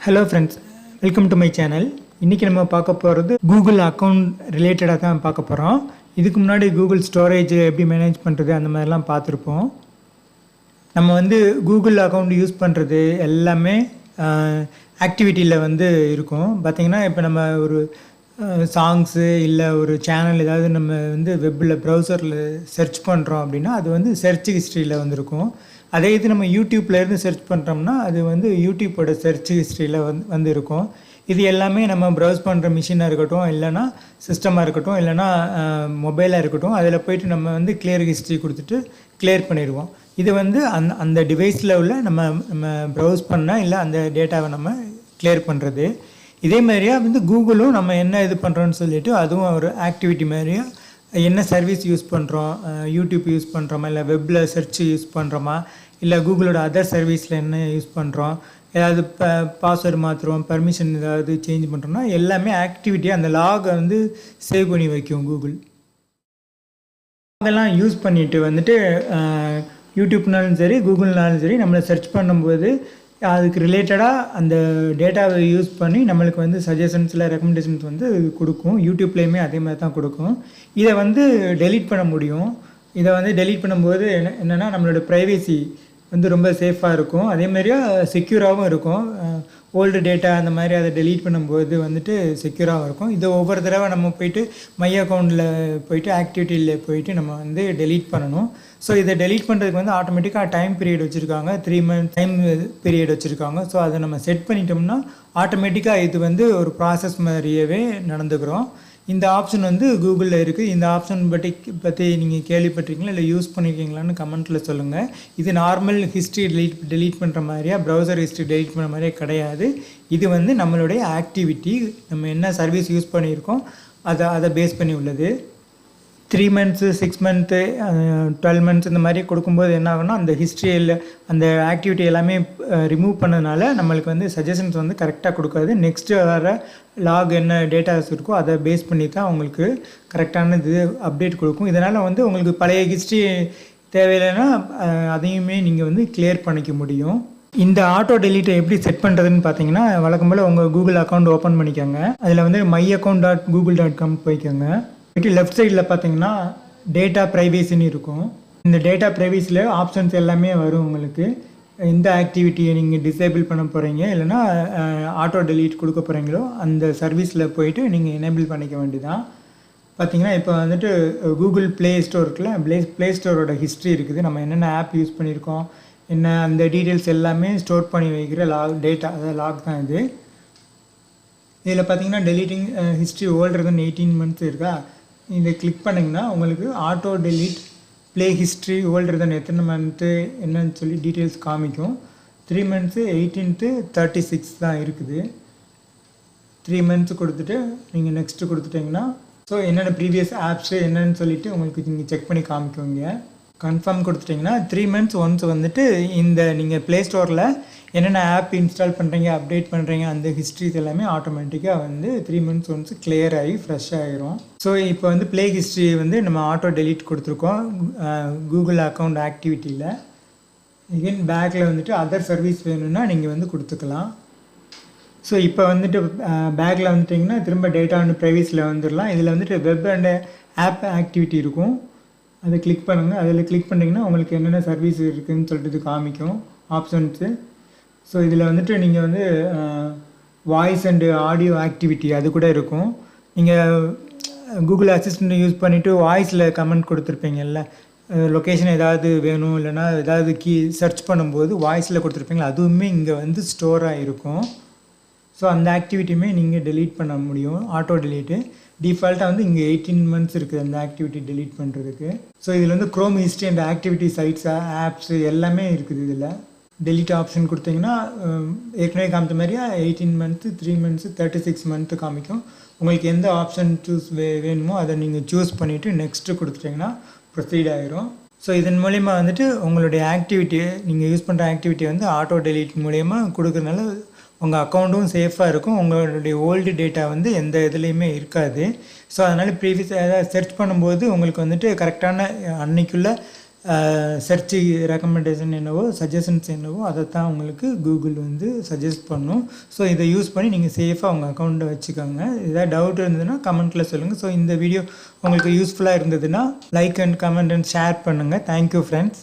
Hello friends, welcome to my channel. இன்றைக்கி நம்ம பார்க்க போகிறது கூகுள் அக்கௌண்ட் ரிலேட்டடாக தான் பார்க்க போகிறோம். இதுக்கு முன்னாடி கூகுள் ஸ்டோரேஜ் எப்படி மேனேஜ் பண்ணுறது அந்த மாதிரிலாம் பார்த்துருப்போம். நம்ம கூகுள் அக்கௌண்ட் யூஸ் பண்ணுறது எல்லாமே ஆக்டிவிட்டியில் இருக்கும். பார்த்திங்கன்னா இப்போ நம்ம ஒரு சாங்ஸு இல்லை ஒரு சேனல் ஏதாவது நம்ம வெப்பில் ப்ரௌசரில் சர்ச் பண்ணுறோம் அப்படின்னா அது சர்ச் ஹிஸ்ட்ரியில் இருக்கும். அதே இது நம்ம யூடியூப்லேருந்து சர்ச் பண்ணுறோம்னா அது யூடியூப்போட சர்ச் ஹிஸ்ட்ரியில் இருக்கும். இது எல்லாமே நம்ம ப்ரௌஸ் பண்ணுற மிஷினாக இருக்கட்டும், இல்லைனா சிஸ்டமாக இருக்கட்டும், இல்லைனா மொபைலாக இருக்கட்டும், அதில் போய்ட்டு நம்ம கிளியர் ஹிஸ்ட்ரி கொடுத்துட்டு கிளியர் பண்ணிடுவோம். இது அந்த டிவைஸில் உள்ள நம்ம ப்ரௌஸ் பண்ணால் இல்லை அந்த டேட்டாவை நம்ம கிளியர் பண்ணுறது. இதே மாதிரியா கூகுளும் நம்ம என்ன இது பண்ணுறோன்னு சொல்லிவிட்டு அதுவும் ஒரு ஆக்டிவிட்டி மாதிரியா என்ன சர்வீஸ் யூஸ் பண்ணுறோம், யூடியூப் யூஸ் பண்ணுறோமா, இல்லை வெப்பில் சர்ச் யூஸ் பண்ணுறோமா, இல்லை கூகுளோட அதர் சர்வீஸில் என்ன யூஸ் பண்ணுறோம், ஏதாவது பாஸ்வேர்டு மாற்றுறோம், பர்மிஷன் ஏதாவது சேஞ்ச் பண்ணுறோம்னா எல்லாமே ஆக்டிவிட்டியாக அந்த லாகை சேவ் பண்ணி வைக்கும் கூகுள். அதெல்லாம் யூஸ் பண்ணிவிட்டு யூடியூப்னாலும் சரி கூகுள்னாலும் சரி நம்மளை சர்ச் பண்ணும்போது அதுக்கு ரிலேட்டடாக அந்த டேட்டாவை யூஸ் பண்ணி நம்மளுக்கு சஜஷன்ஸில் ரெக்கமெண்டேஷன்ஸ் கொடுக்கும். யூடியூப்லேயுமே அதே மாதிரி தான் கொடுக்கும். இதை டெலீட் பண்ண முடியும். இதை டெலீட் பண்ணும்போது என்னென்னா நம்மளோட ப்ரைவேசி ரொம்ப சேஃபாக இருக்கும். அதே மாதிரியா செக்யூராகவும் இருக்கும். ஓல்டு டேட்டா அந்த மாதிரி அதை டெலீட் பண்ணும்போது செக்யூராகவும் இருக்கும். இதை ஒவ்வொரு தடவை நம்ம போய்ட்டு மை அக்கௌண்ட்டில் போய்ட்டு ஆக்டிவிட்டியில் போய்ட்டு நம்ம டெலீட் பண்ணணும். ஸோ இதை டெலீட் பண்ணுறதுக்கு ஆட்டோமேட்டிக்காக டைம் பீரியட் வச்சுருக்காங்க, 3 months டைம் பீரியட் வச்சுருக்காங்க. ஸோ அதை நம்ம செட் பண்ணிட்டோம்னா ஆட்டோமேட்டிக்காக இது ஒரு ப்ராசஸ் மாதிரியவே நடந்துக்கிறோம். இந்த ஆப்ஷன் கூகுளில் இருக்குது. இந்த ஆப்ஷன் பற்றி நீங்கள் கேள்விப்பட்டிருக்கீங்களா இல்லை யூஸ் பண்ணியிருக்கீங்களான்னு கமெண்ட்டில் சொல்லுங்கள். இது நார்மல் ஹிஸ்ட்ரி டெலீட் பண்ணுற மாதிரியா ப்ரௌசர் ஹிஸ்ட்ரி டெலீட் பண்ணுற மாதிரியே கிடையாது. இது நம்மளுடைய ஆக்டிவிட்டி, நம்ம என்ன சர்வீஸ் யூஸ் பண்ணியிருக்கோம் அதை பேஸ் பண்ணி உள்ளது. 3 months 6 months 12 months இந்த மாதிரி கொடுக்கும்போது என்ன ஆகும்னா அந்த ஹிஸ்ட்ரியில் அந்த ஆக்டிவிட்டி எல்லாமே ரிமூவ் பண்ணதுனால நம்மளுக்கு சஜஷன்ஸ் கரெக்டாக கொடுக்காது. நெக்ஸ்ட்டு வர லாக் என்ன டேட்டாஸ் இருக்கோ அதை பேஸ் பண்ணி தான் உங்களுக்கு கரெக்டான இது அப்டேட் கொடுக்கும். இதனால் உங்களுக்கு பழைய ஹிஸ்ட்ரி தேவையில்லைன்னா அதையுமே நீங்கள் கிளியர் பண்ணிக்க முடியும். இந்த ஆட்டோ டெலீட்டை எப்படி செட் பண்ணுறதுன்னு பார்த்தீங்கன்னா, வழக்கம் போல் உங்கள் கூகுள் அக்கௌண்ட் ஓப்பன் பண்ணிக்கோங்க. அதில் myaccount.google.com போய்க்கோங்க. லெஃப்ட் சைடில் பார்த்தீங்கன்னா டேட்டா ப்ரைவேசின்னு இருக்கும். இந்த டேட்டா ப்ரைவேசியில் ஆப்ஷன்ஸ் எல்லாமே வரும். உங்களுக்கு எந்த ஆக்டிவிட்டியை நீங்கள் டிசேபிள் பண்ண போகிறீங்க இல்லைனா ஆட்டோ டெலீட் கொடுக்க போகிறீங்களோ அந்த சர்வீஸில் போயிட்டு நீங்கள் எனேபிள் பண்ணிக்க வேண்டியதான். பார்த்தீங்கன்னா இப்போ கூகுள் ப்ளே ஸ்டோர் இருக்குல்ல, ப்ளே ஸ்டோரோட ஹிஸ்ட்ரி இருக்குது. நம்ம என்னென்ன ஆப் யூஸ் பண்ணியிருக்கோம் என்ன அந்த டீட்டெயில்ஸ் எல்லாமே ஸ்டோர் பண்ணி வைக்கிற டேட்டா, அதாவது லாக் தான் இது. இதில் பார்த்தீங்கன்னா டெலீட்டிங் ஹிஸ்ட்ரி ஓல்டர் தான் 18 months இருக்கா. இதை கிளிக் பண்ணிங்கன்னா உங்களுக்கு auto delete play history older தான் எத்தனை மந்த்து என்னன்னு சொல்லி டீட்டெயில்ஸ் காமிக்கும். 3 months 18 to 36 தான் இருக்குது. 3 months கொடுத்துட்டு நீங்கள் நெக்ஸ்ட்டு கொடுத்துட்டிங்கன்னா ஸோ என்னென்ன ப்ரீவியஸ் ஆப்ஸு என்னென்னு சொல்லிவிட்டு உங்களுக்கு நீங்கள் செக் பண்ணி காமிக்குவீங்க. கன்ஃபார்ம் கொடுத்துட்டிங்கன்னா 3 months ஒன்ஸ் இந்த நீங்கள் ப்ளே ஸ்டோரில் என்னென்ன ஆப் இன்ஸ்டால் பண்ணுறீங்க அப்டேட் பண்ணுறீங்க அந்த ஹிஸ்ட்ரிஸ் எல்லாமே ஆட்டோமேட்டிக்காக 3 months ஒன்ஸ் கிளியர் ஆகி ஃப்ரெஷ் ஆகிரும். ஸோ இப்போ ப்ளே ஹிஸ்ட்ரி நம்ம ஆட்டோ டெலீட் கொடுத்துருக்கோம் கூகுள் அக்கௌண்ட் ஆக்டிவிட்டியில். எகெயின் பேக்கில் அதர் சர்வீஸ் வேணும்னா நீங்கள் கொடுத்துக்கலாம். ஸோ இப்போ பேக்கில் வந்துட்டிங்கன்னா திரும்ப டேட்டா ப்ரைவேசியில் வந்துடலாம். இதில் வெப் அண்ட் ஆப் ஆக்டிவிட்டி இருக்கும். அதை கிளிக் பண்ணுங்கள். அதில் கிளிக் பண்ணிங்கன்னா உங்களுக்கு என்னென்ன சர்வீஸ் இருக்குதுன்னு சொல்லிட்டு இது காமிக்கும் ஆப்ஷன்ஸு. ஸோ இதில் நீங்கள் வாய்ஸ் அண்டு ஆடியோ ஆக்டிவிட்டி அது கூட இருக்கும். நீங்கள் கூகுள் அசிஸ்டண்ட் யூஸ் பண்ணிவிட்டு வாய்ஸில் கமெண்ட் கொடுத்துருப்பீங்கல்ல, லொக்கேஷன் ஏதாவது வேணும் இல்லைனா ஏதாவது சர்ச் பண்ணும்போது வாய்ஸில் கொடுத்துருப்பீங்களா, அதுவுமே இங்கே ஸ்டோர் ஆகிருக்கும். ஸோ அந்த ஆக்டிவிட்டியுமே நீங்கள் டெலீட் பண்ண முடியும். ஆட்டோ டெலீட்டு டிஃபால்ட்டாக இங்கே 18 months இருக்குது அந்த ஆக்டிவிட்டி டெலீட் பண்ணுறதுக்கு. ஸோ இதில் Chrome history and activity sites apps எல்லாமே இருக்குது. இதில் டெலீட் ஆப்ஷன் கொடுத்தீங்கன்னா ஏற்கனவே காமிச்ச மாதிரியா 18 months 3 months 36 months காமிக்கும். உங்களுக்கு எந்த ஆப்ஷன் வேணுமோ அதை நீங்கள் சூஸ் பண்ணிவிட்டு நெக்ஸ்ட்டு கொடுத்துட்டிங்கன்னா ப்ரொசீட் ஆகிரும். ஸோ இதன் மூலிமா உங்களுடைய ஆக்டிவிட்டி நீங்கள் யூஸ் பண்ணுற ஆக்டிவிட்டி ஆட்டோ டெலீட் மூலயமா கொடுக்குறதுனால உங்கள் அக்கௌண்ட்டும் சேஃபாக இருக்கும். உங்களுடைய ஓல்டு டேட்டா எந்த இதுலேயுமே இருக்காது. ஸோ அதனால் ப்ரீவியஸ் ஏதாவது சர்ச் பண்ணும்போது உங்களுக்கு கரெக்டான அன்னைக்குள்ளே சர்ச் ரெக்கமெண்டேஷன் என்னவோ சஜஷன்ஸ் என்னவோ அதை தான் உங்களுக்கு கூகுள் வந்து சஜஸ்ட் பண்ணும். ஸோ இதை யூஸ் பண்ணி நீங்கள் சேஃபாக உங்கள் அக்கௌண்ட்டை வச்சுக்கோங்க. ஏதாவது டவுட் இருந்ததுன்னா கமெண்ட்டில் சொல்லுங்கள். ஸோ இந்த வீடியோ உங்களுக்கு யூஸ்ஃபுல்லாக இருந்ததுன்னா like and comment and share பண்ணுங்கள். Thank you friends.